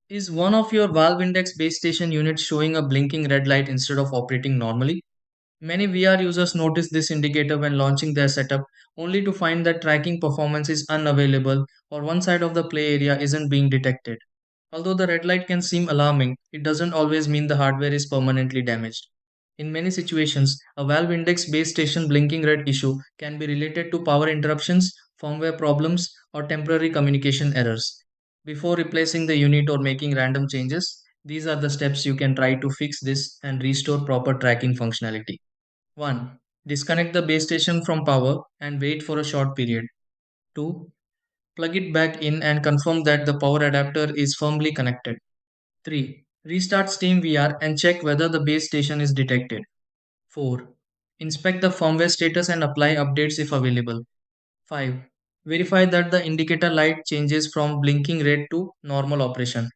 Is one of your valve index base station units showing a blinking red light instead of operating normally? Many VR users notice this indicator when launching their setup, only to find that tracking performance is unavailable or one side of the play area isn't being detected. Although the red light can seem alarming, it doesn't always mean the hardware is permanently damaged. In many situations, a valve index base station blinking red issue can be related to power interruptions, firmware problems, or temporary communication errors. Before replacing the unit or making random changes, these are the steps you can try to fix this and restore proper tracking functionality. 1. Disconnect the base station from power and wait for a short period. 2. Plug it back in and confirm that the power adapter is firmly connected. 3. Restart SteamVR and check whether the base station is detected. 4. Inspect the firmware status and apply updates if available. 5. Verify that the indicator light changes from blinking red to normal operation.